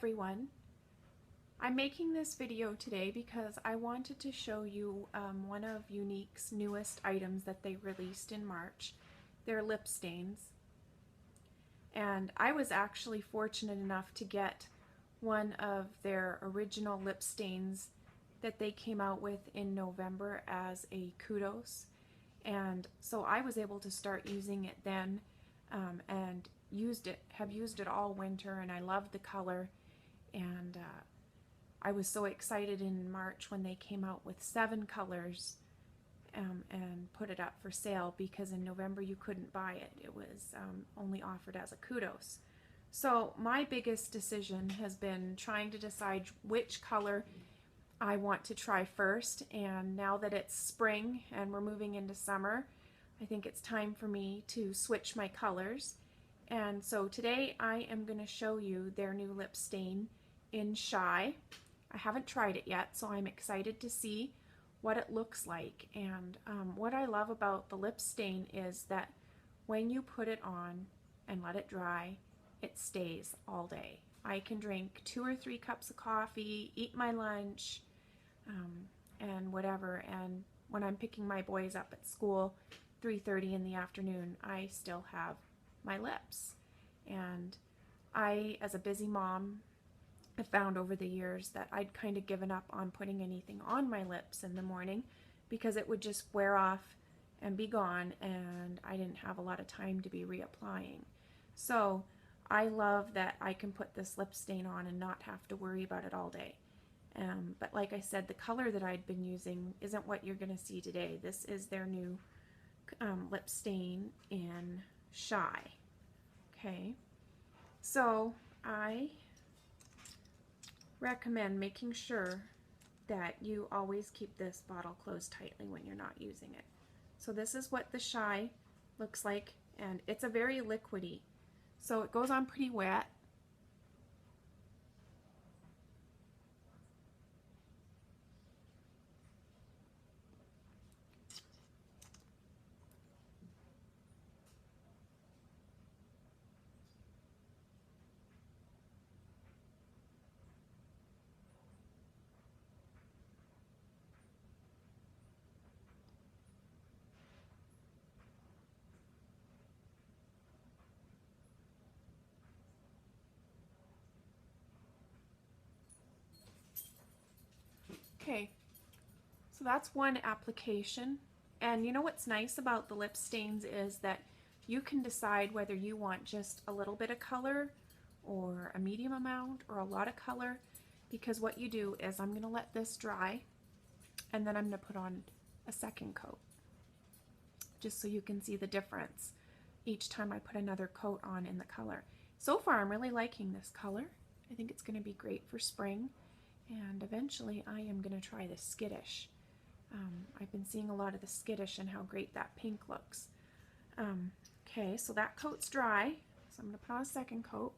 Everyone. I'm making this video today because I wanted to show you one of Younique's newest items that they released in March. They're lip stains. And I was actually fortunate enough to get one of their original lip stains that they came out with in November as a kudos. And so I was able to start using it then and have used it all winter, and I loved the color. And I was so excited in March when they came out with 7 colors and put it up for sale, because in November you couldn't buy it. It was only offered as a kudos. So my biggest decision has been trying to decide which color I want to try first, and now that it's spring and we're moving into summer, I think it's time for me to switch my colors. And so today I am going to show you their new lip stain in Shy. I haven't tried it yet, so I'm excited to see what it looks like. And what I love about the lip stain is that when you put it on and let it dry, it stays all day. I can drink 2 or 3 cups of coffee, eat my lunch, and whatever, and when I'm picking my boys up at school 3:30 in the afternoon, I still have my lips. And I, as a busy mom, have found over the years that I'd kind of given up on putting anything on my lips in the morning because it would just wear off and be gone, and I didn't have a lot of time to be reapplying. So I love that I can put this lip stain on and not have to worry about it all day. But like I said, the color that I'd been using isn't what you're going to see today. This is their new lip stain in Shy. Okay, so I recommend making sure that you always keep this bottle closed tightly when you're not using it. So this is what the Shy looks like, and it's a very liquidy, so it goes on pretty wet. Okay, so that's one application. And you know what's nice about the lip stains is that you can decide whether you want just a little bit of color or a medium amount or a lot of color, because what you do is I'm going to let this dry and then I'm going to put on a second coat, just so you can see the difference each time I put another coat on in the color. So far I'm really liking this color. I think it's going to be great for spring, and eventually I am going to try the Skittish. I've been seeing a lot of the Skittish and how great that pink looks. Okay, so that coat's dry, so I'm going to put on a second coat.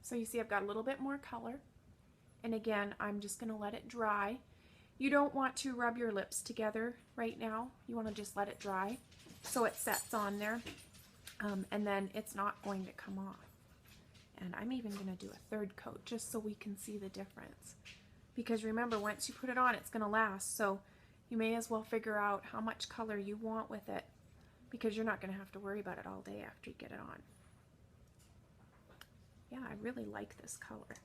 So you see I've got a little bit more color, and again I'm just going to let it dry. You don't want to rub your lips together right now. You want to just let it dry so it sets on there, and then it's not going to come off. And I'm even going to do a third coat just so we can see the difference, because remember, once you put it on, it's going to last, so you may as well figure out how much color you want with it, because you're not going to have to worry about it all day after you get it on. Yeah, I really like this color.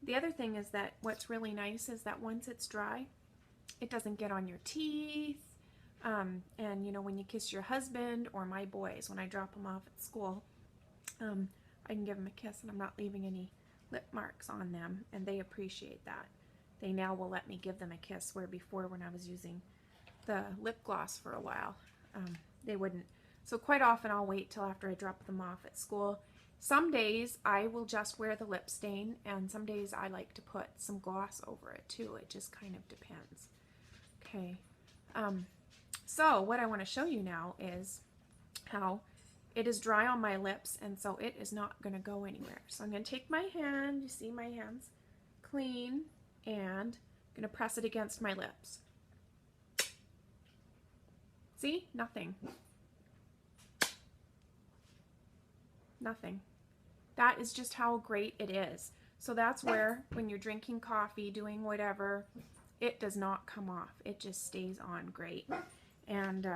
The other thing is that what's really nice is that once it's dry, it doesn't get on your teeth. And you know, when you kiss your husband or my boys, when I drop them off at school, I can give them a kiss and I'm not leaving any lip marks on them, and they appreciate that. They now will let me give them a kiss, where before, when I was using the lip gloss for a while, they wouldn't. So quite often I'll wait till after I drop them off at school. Some days I will just wear the lip stain, and some days I like to put some gloss over it too. It just kind of depends. Okay, so what I want to show you now is how it is dry on my lips, and so it is not going to go anywhere. So I'm going to take my hand, you see my hands, clean, and I'm going to press it against my lips. See? Nothing. Nothing. That is just how great it is. So that's where, when you're drinking coffee, doing whatever, it does not come off. It just stays on great. And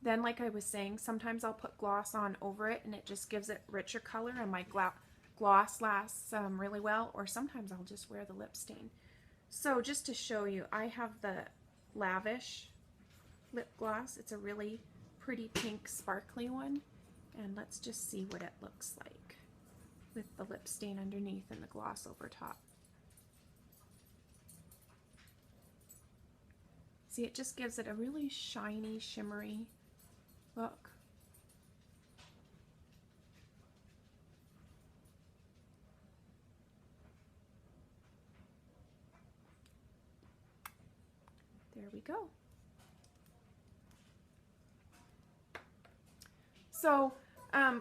then, like I was saying, sometimes I'll put gloss on over it and it just gives it richer color, and my gloss lasts really well, or sometimes I'll just wear the lip stain. So just to show you, I have the Lavish lip gloss. It's a really pretty pink sparkly one, and let's just see what it looks like with the lip stain underneath and the gloss over top. See, it just gives it a really shiny, shimmery look. There we go. So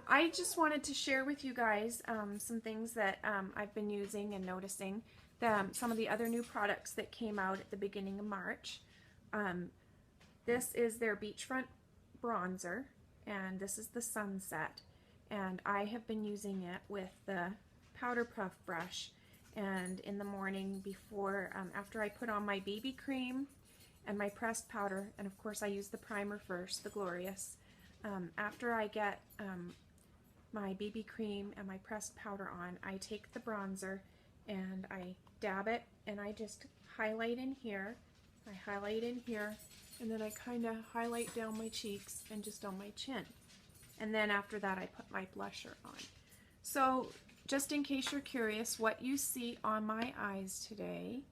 I just wanted to share with you guys some things that I've been using and noticing. Some of the other new products that came out at the beginning of March. This is their Beachfront bronzer, and this is the Sunset, and I have been using it with the powder puff brush, and in the morning before, after I put on my BB cream and my pressed powder, and of course I use the primer first, the Glorious. After I get my BB cream and my pressed powder on, I take the bronzer and I dab it, and I just highlight in here. I highlight in here, and then I kind of highlight down my cheeks and just on my chin. And then after that I put my blusher on. So just in case you're curious, what you see on my eyes today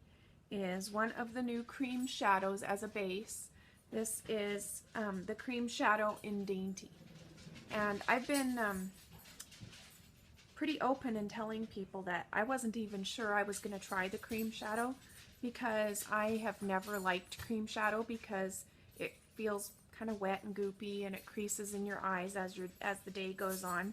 is one of the new cream shadows as a base. This is the cream shadow in Dainty. And I've been pretty open in telling people that I wasn't even sure I was going to try the cream shadow, because I have never liked cream shadow because it feels kind of wet and goopy and it creases in your eyes as the day goes on.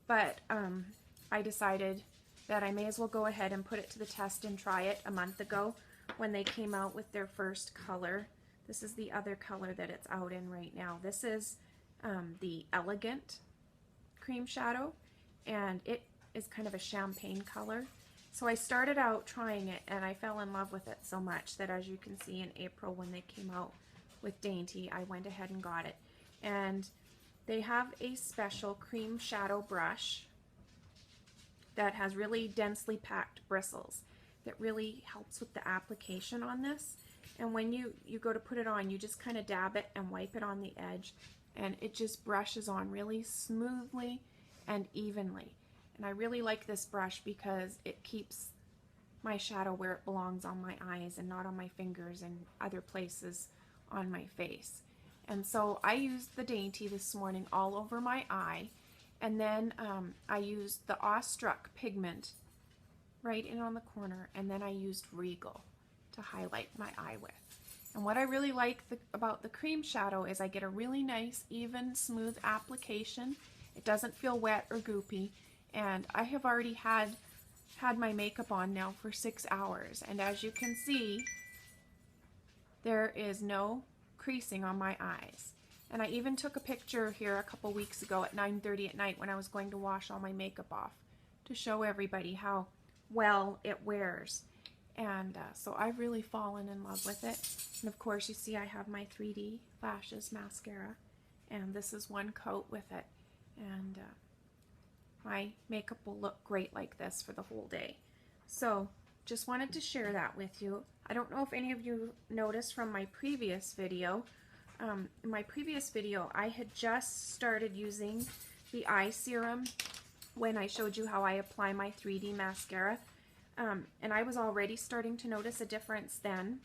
But I decided that I may as well go ahead and put it to the test and try it a month ago when they came out with their first color. This is the other color that it's out in right now. This is the Elegant cream shadow, and it is kind of a champagne color. So I started out trying it, and I fell in love with it so much that, as you can see, in April when they came out with Dainty, I went ahead and got it. And they have a special cream shadow brush that has really densely packed bristles that really helps with the application on this. And when you go to put it on, you just kind of dab it and wipe it on the edge, and it just brushes on really smoothly and evenly. And I really like this brush because it keeps my shadow where it belongs on my eyes and not on my fingers and other places on my face. And so I used the Dainty this morning all over my eye, and then I used the Awestruck pigment right in on the corner, and then I used Regal to highlight my eye with. And what I really like about the cream shadow is I get a really nice, even, smooth application. It doesn't feel wet or goopy. And I have already had my makeup on now for 6 hours, and as you can see, there is no creasing on my eyes. And I even took a picture here a couple weeks ago at 9:30 at night when I was going to wash all my makeup off to show everybody how well it wears. And so I've really fallen in love with it. And of course, you see I have my 3D Lashes mascara, and this is one coat with it. And my makeup will look great like this for the whole day. So just wanted to share that with you. I don't know if any of you noticed from my previous video. In my previous video, I had just started using the eye serum when I showed you how I apply my 3D mascara. And I was already starting to notice a difference then.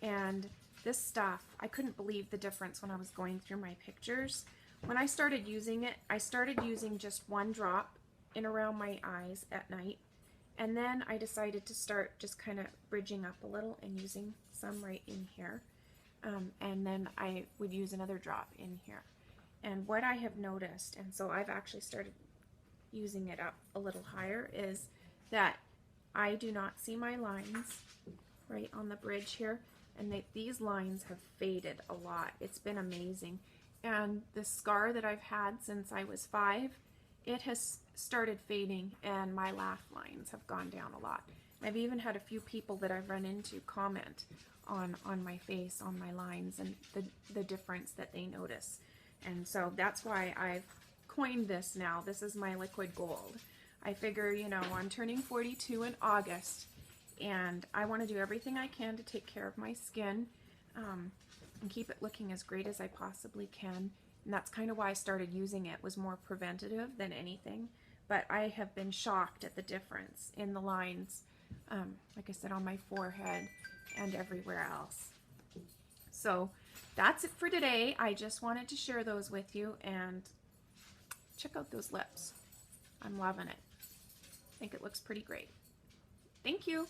And this stuff, I couldn't believe the difference when I was going through my pictures. When I started using it, I started using just 1 drop in around my eyes at night. And then I decided to start just kind of bridging up a little and using some right in here. And then I would use another drop in here. And what I have noticed, and so I've actually started using it up a little higher, is that I do not see my lines right on the bridge here. And these lines have faded a lot. It's been amazing. And the scar that I've had since I was 5, it has started fading, and my laugh lines have gone down a lot. I've even had a few people that I've run into comment on my face, on my lines, and the difference that they notice. And so that's why I've coined this now. This is my liquid gold. I figure, you know, I'm turning 42 in August, and I want to do everything I can to take care of my skin and keep it looking as great as I possibly can. And that's kind of why I started using it, was more preventative than anything. But I have been shocked at the difference in the lines, like I said, on my forehead and everywhere else. So that's it for today. I just wanted to share those with you, and check out those lips. I'm loving it. I think it looks pretty great. Thank you.